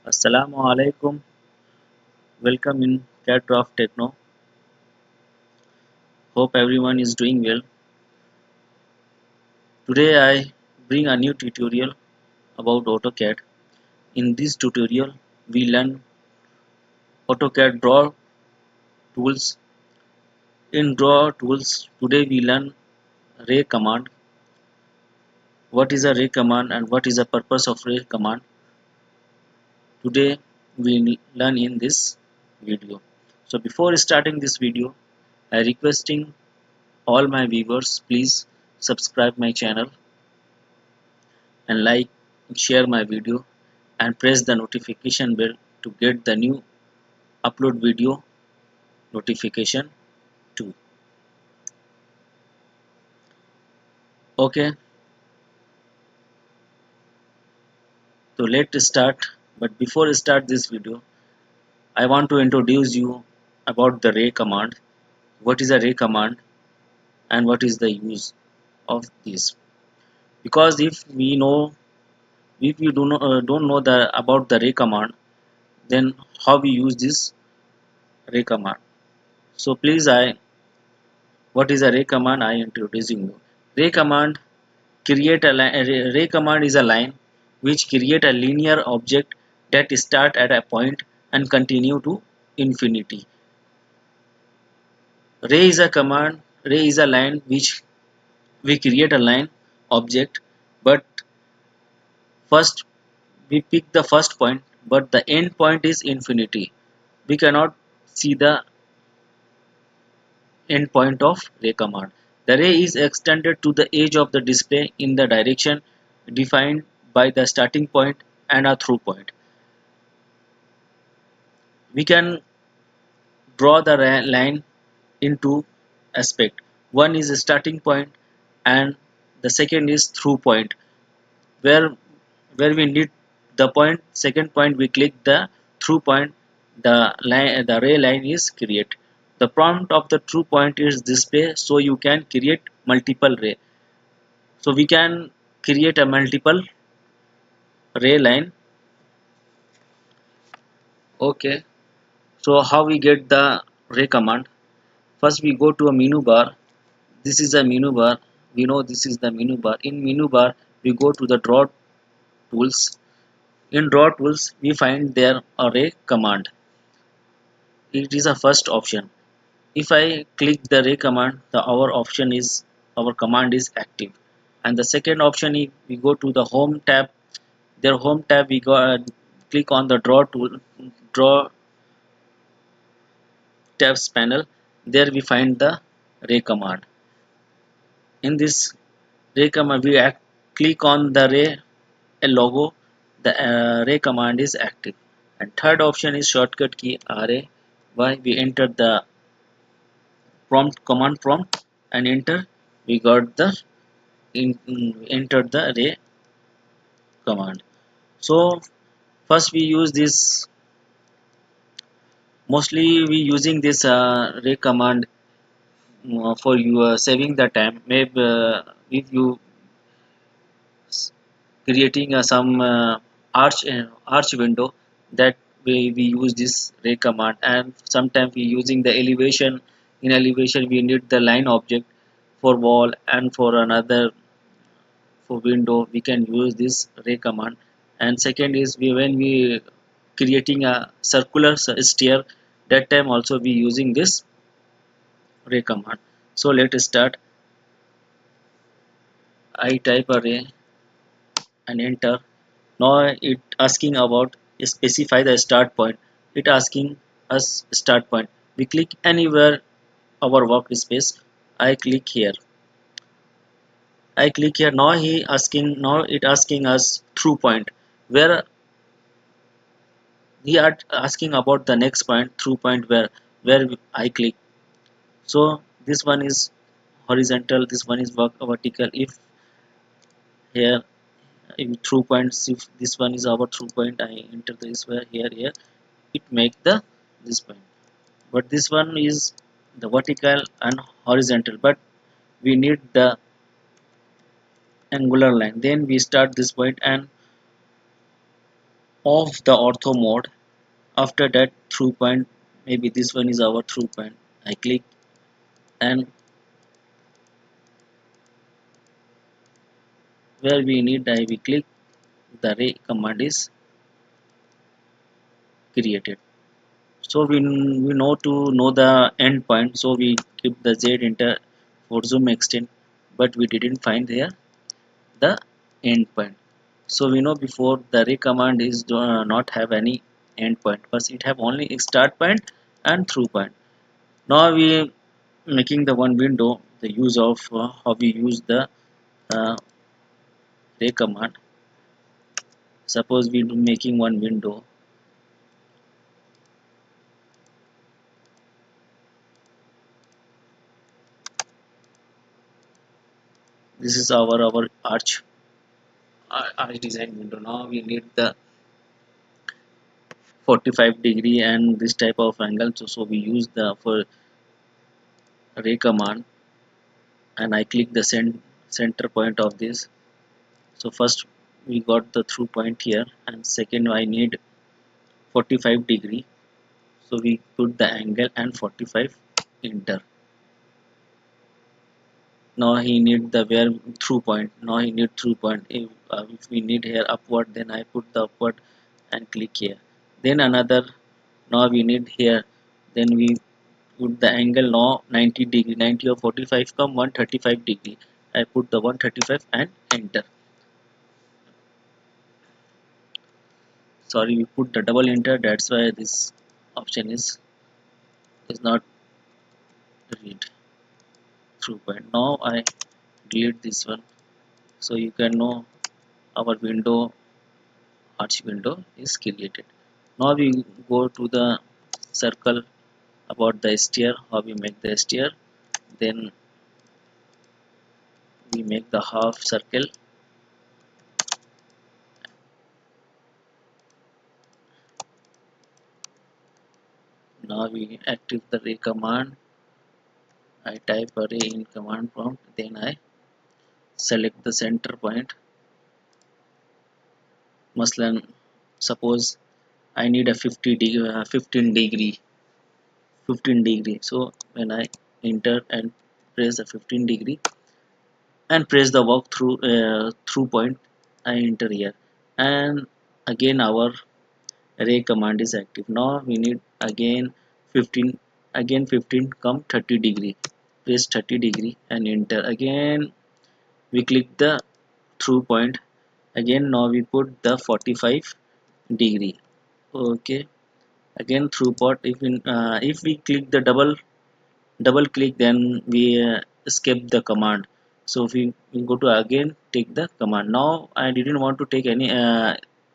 Assalamu alaikum. Welcome in Cat Draft Techno. Hope everyone is doing well. Today I bring a new tutorial about AutoCAD. In this tutorial we learn AutoCAD draw tools. In draw tools today we learn Ray command. What is a Ray command and what is the purpose of Ray command? Today we learn in this video. So before starting this video, I requesting all my viewers please subscribe my channel and like and share my video and press the notification bell to get the new upload video notification too. Okay, so let's start. But before I start this video, I want to introduce you about the Ray command. What is a Ray command and what is the use of this? Because if you don't know the about the Ray command, then how we use this Ray command? So please, what is a Ray command? I introducing you. Ray command create a line. Ray command is a line which create a linear object that start at a point and continue to infinity. Ray is a command. Ray is a line which we create a line object, but first we pick the first point, but the end point is infinity. We cannot see the end point of ray command. The ray is extended to the edge of the display in the direction defined by the starting point and a through point. We can draw the line in two aspects. One is a starting point and the second is through point. Where where we need the point, second point we click the through point, the ray line is create. The prompt of the true point is display, so you can create multiple ray. So we can create a multiple ray line. Okay, so how we get the ray command? First we go to a menu bar. This is a menu bar. We know this is the menu bar. In menu bar we go to the draw tools. In draw tools we find there array command. It is a first option. If I click the ray command, our command is active. And the second option, if we go to the home tab, their home tab we go click on the draw tabs panel. There we find the ray command. In this ray command click on the ray logo, the ray command is active. And third option is shortcut key RA. Why we enter the command prompt and enter, we got the enter the array command. So first we use this, mostly we using this array command for you saving the time. Maybe if you creating some arch window, that way we use this ray command. And sometimes we using the elevation. In elevation we need the line object for wall, and for another for window we can use this ray command. And second is when we creating a circular stair, that time also we using this ray command. So let's start. I type array and enter. Now it asking about specify the start point. It asking us start point. We click anywhere our workspace. I click here. I click here. Now it asking us through point, where we are asking about the next point through point, where I click. So this one is horizontal, this one is vertical. If here in through points, if this one is our through point, I enter this where here it make the this point. But this one is the vertical and horizontal, but we need the angular line. Then we start this point and off the ortho mode. After that through point, maybe this one is our through point. I click and where we need I we click, the ray command is created. So we know to know the end point, so we keep the Z enter for zoom extend, but we didn't find here the end point. So we know before the ray command is do not have any end point, but it have only a start point and through point. Now we making the one window, the use of how we use the uh, ray command. Suppose we do making one window. This is our arch design window. Now we need the 45-degree and this type of angle, so we use the for ray command and I click the center point of this. So first we got the through point here, and second I need 45-degree, so we put the angle and 45, enter. Now he need the where through point. Now he need through point. If we need here upward, then I put the upward and click here. Then another, now we need here, then we put the angle now 90 degree, 90 or 45 come 135 degree. I put the 135 and enter. Sorry, we put the double enter, that's why this option is not read through point. Now I delete this one, so you can know our window, arch window is created. Now we go to the circle about the stair, how we make the stair. Then we make the half circle. Now we active the ray command. I type array in command prompt, then I select the center point. Maslan, suppose I need a 15 degree. So when I enter and press the 15 degree and press the walk through point, I enter here, and again our ray command is active. Now we need again 15, again 15 come 30 degree, press 30 degree and enter. Again we click the through point, again now we put the 45 degree. Okay, again through pot. If we click the double click, then we escape the command. So if we go to again take the command. Now I didn't want to take any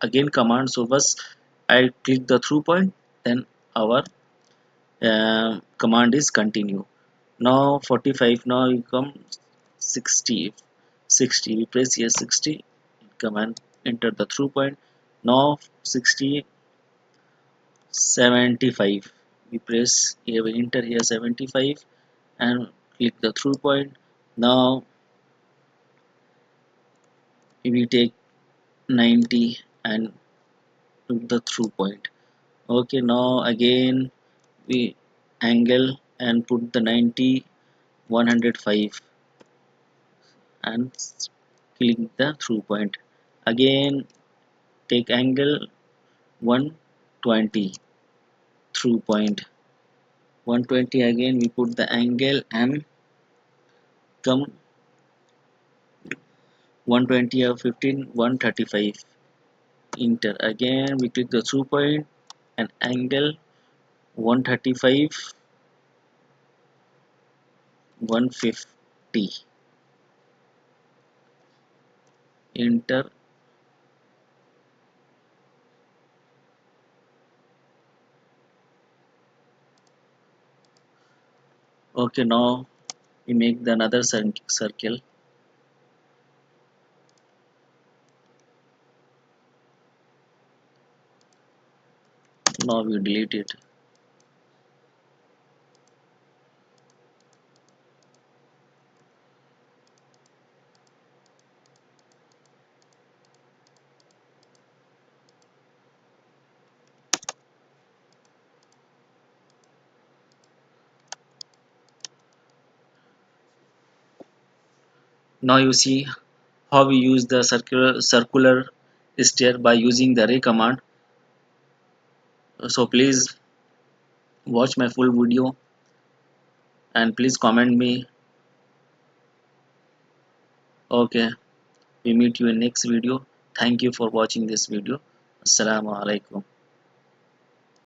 again command, so bus I click the through point, then our command is continue. Now 45, now you come 60, 60 we press here 60 command, enter the through point. Now 60, 75 we press here, we enter here 75 and click the through point. Now we take 90 and put the through point. Okay, now again we angle and put the 90, 105 and click the through point. Again take angle 120, through point 120, again we put the angle and come 120 or 15, 135, enter. Again we click the through point and angle 135, 150, enter. Okay, now we make the another circle. Now we delete it. Now you see how we use the circular stair by using the Ray command. So please watch my full video and please comment me. Okay, we meet you in next video. Thank you for watching this video. Assalamu alaikum.